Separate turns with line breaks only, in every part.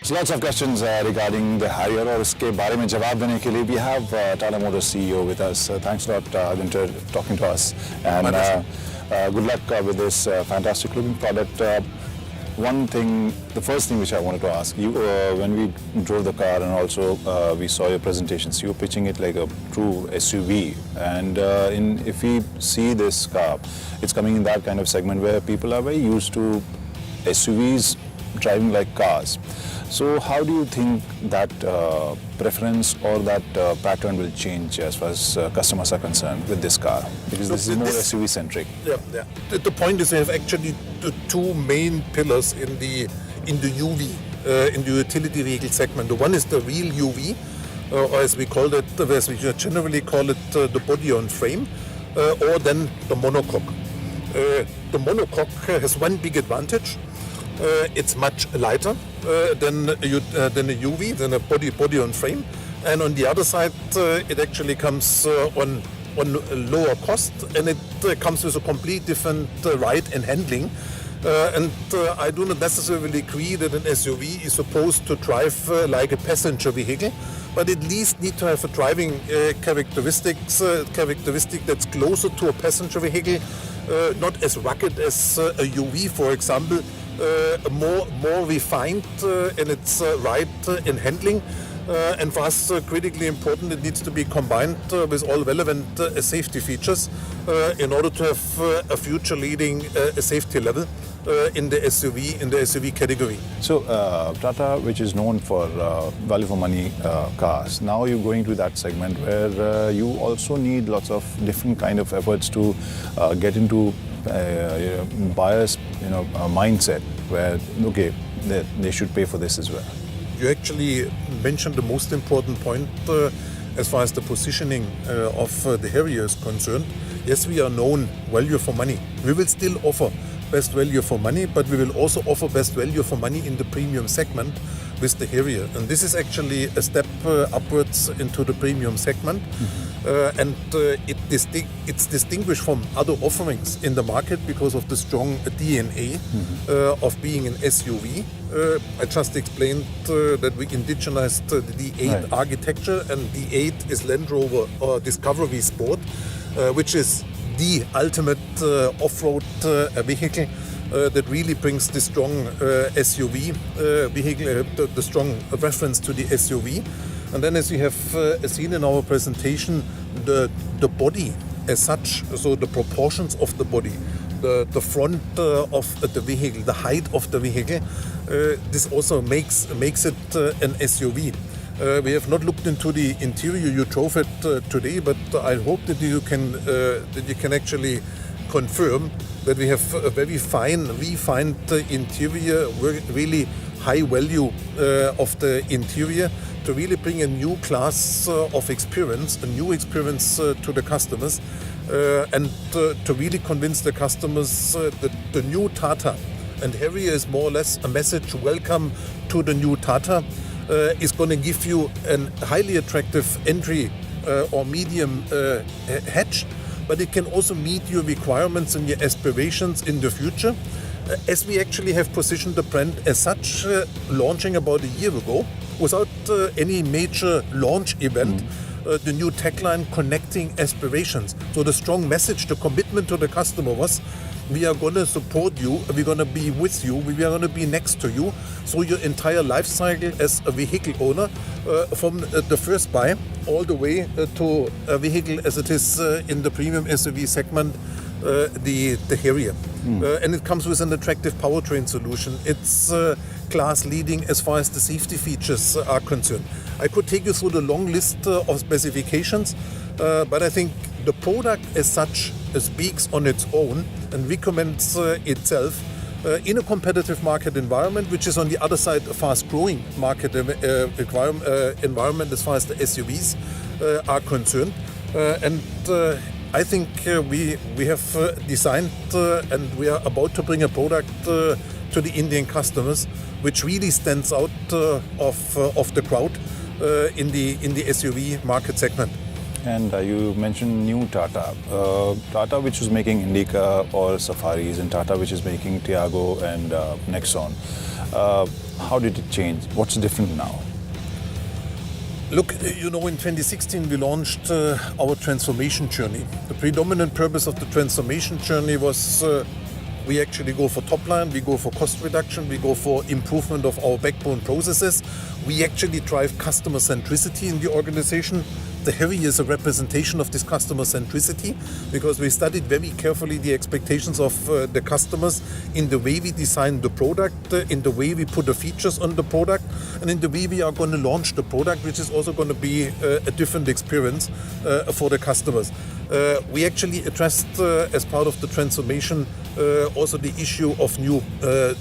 So lots of questions regarding the Harrier और उसके बारे में जवाब देने के लिए we have Tata Motors CEO with us. Thanks a lot, Gunter, talking to us. And good luck with this fantastic looking product. The first thing which I wanted to ask you, when we drove the car and also we saw your presentations, you were pitching it like a true SUV. And if we see this car, it's coming in that kind of segment where people are very used to SUVs driving like cars. So how do you think that preference or that pattern will change as far as customers are concerned with this car? Because this is more SUV centric.
Yeah. The point is, we have actually the two main pillars in the UV, in the utility vehicle segment. The one is the real UV, or as we call it, as we generally call it, the body on frame, or then the monocoque. The monocoque has one big advantage. It's much lighter than a UV, than a body on frame, and on the other side, it actually comes on lower cost, and it comes with a complete different ride and handling. And I do not necessarily agree that an SUV is supposed to drive like a passenger vehicle, but at least need to have a driving characteristic that's closer to a passenger vehicle, not as rugged as a UV, for example. More refined in its ride and handling, and for us critically important, it needs to be combined with all relevant safety features in order to have a future leading safety level in the SUV category.
So Tata, which is known for value for money cars, now you're going to that segment where you also need lots of different kind of efforts to get into buyers mindset where they should pay for this as well.
You actually mentioned the most important point as far as the positioning of the Harrier is concerned. Yes, we are known value for money. We will still offer best value for money, but we will also offer best value for money in the premium segment with the Harrier. And this is actually a step upwards into the premium segment. And it's distinguished from other offerings in the market because of the strong DNA of being an SUV. I just explained that we indigenized the D8 architecture, and D8 is Land Rover Discovery Sport, which is the ultimate off-road vehicle that really brings the strong SUV vehicle, the strong reference to the SUV. And then, as you have seen in our presentation, the body as such, so the proportions of the body, the front of the vehicle, the height of the vehicle, this also makes it an SUV. We have not looked into the interior. You drove it today, but I hope that you can actually confirm that we have a very fine, refined interior, really high value of the interior to really bring a new class of experience, a new experience to the customers, and to really convince the customers that the new Tata, and Harrier is more or less a message, welcome to the new Tata, is going to give you a highly attractive entry or medium hatch, but it can also meet your requirements and your aspirations in the future. As we actually have positioned the brand as such, launching about a year ago, without any major launch event, the new tagline, connecting aspirations. So the strong message, the commitment to the customer was, we are going to support you, we're going to be with you, we are going to be next to you. So your entire life cycle as a vehicle owner, from the first buy all the way to a vehicle as it is in the premium SUV segment, the Harrier. And it comes with an attractive powertrain solution. It's class leading as far as the safety features are concerned. I could take you through the long list of specifications, but I think the product as such speaks on its own and recommends itself in a competitive market environment, which is on the other side a fast-growing market environment as far as the SUVs are concerned. And I think we have designed and we are about to bring a product to the Indian customers which really stands out of the crowd in the SUV market segment.
And you mentioned new Tata. Tata which was making Indica or Safaris, and Tata which is making Tiago and Nexon. How did it change? What's different now?
Look, you know, in 2016 we launched our transformation journey. The predominant purpose of the transformation journey was we actually go for top line, we go for cost reduction, we go for improvement of our backbone processes. We actually drive customer centricity in the organization. The Harrier is a representation of this customer centricity because we studied very carefully the expectations of the customers in the way we design the product, in the way we put the features on the product, and in the way we are going to launch the product, which is also going to be a different experience for the customers. We actually addressed as part of the transformation also the issue of new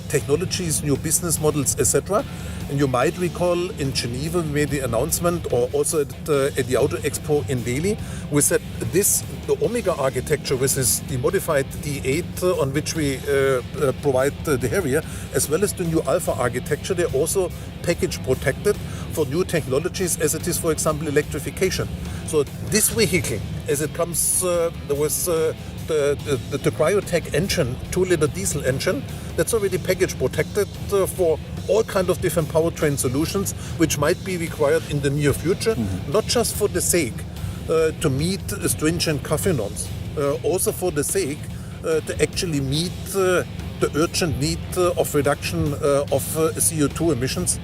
technologies, new business models, etc. And you might recall in Geneva we made the announcement, or also at the Auto Expo in Delhi, we said the Omega architecture, which is the modified D8 on which we provide the Harrier, as well as the new Alpha architecture, they're also package protected for new technologies as it is, for example, electrification. So this vehicle, as it comes, there was the Cryotech engine, 2-liter diesel engine, that's already package protected for all kind of different powertrain solutions which might be required in the near future, not just for the sake to meet stringent CAFE norms, also for the sake to actually meet the urgent need of reduction of CO2 emissions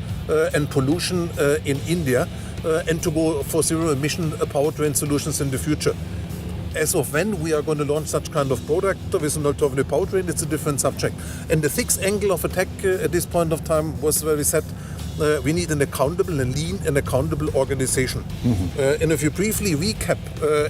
and pollution in India, and to go for zero emission powertrain solutions in the future. As of when we are going to launch such kind of product with an alternative powertrain, it's a different subject. And the sixth angle of attack at this point of time was where we said we need an accountable and lean and accountable organization. And if you briefly recap,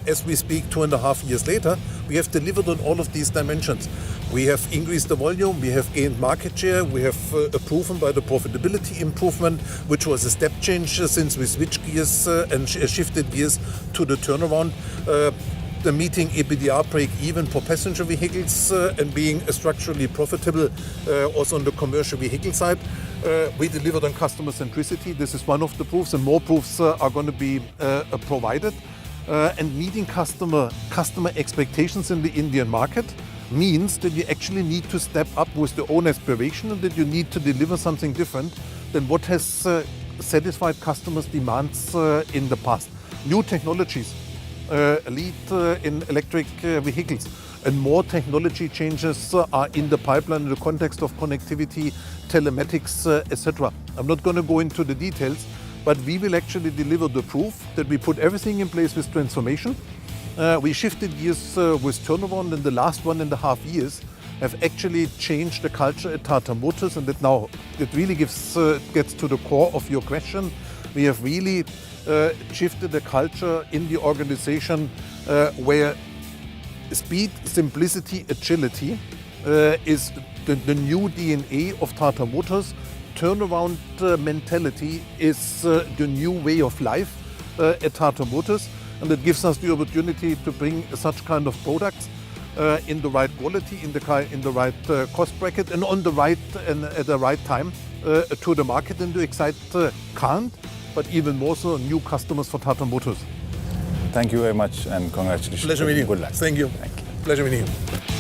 as we speak 2.5 years later, we have delivered on all of these dimensions. We have increased the volume, we have gained market share, we have proven by the profitability improvement, which was a step change since we switched gears and shifted gears to the turnaround. The meeting EBITDA break even for passenger vehicles and being structurally profitable also on the commercial vehicle side. We delivered on customer centricity. This is one of the proofs, and more proofs are going to be provided. And meeting customer expectations in the Indian market means that you actually need to step up with your own aspiration and that you need to deliver something different than what has satisfied customers' demands in the past. New technologies lead in electric vehicles, and more technology changes are in the pipeline in the context of connectivity, telematics, etc. I'm not going to go into the details, but we will actually deliver the proof that we put everything in place with transformation. We shifted gears with turnaround in the last 1.5 years, have actually changed the culture at Tata Motors, and that now it really gets to the core of your question. We have really shifted the culture in the organization where speed, simplicity, agility is the new DNA of Tata Motors. Turnaround mentality is the new way of life at Tata Motors, and it gives us the opportunity to bring such kind of products in the right quality, in the right cost bracket, and on the right and at the right time to the market, and to excite current, but even more so new customers for Tata Motors.
Thank you very much and congratulations.
Pleasure meeting you.
Good luck.
Thank you.
Thank you.
Pleasure meeting you.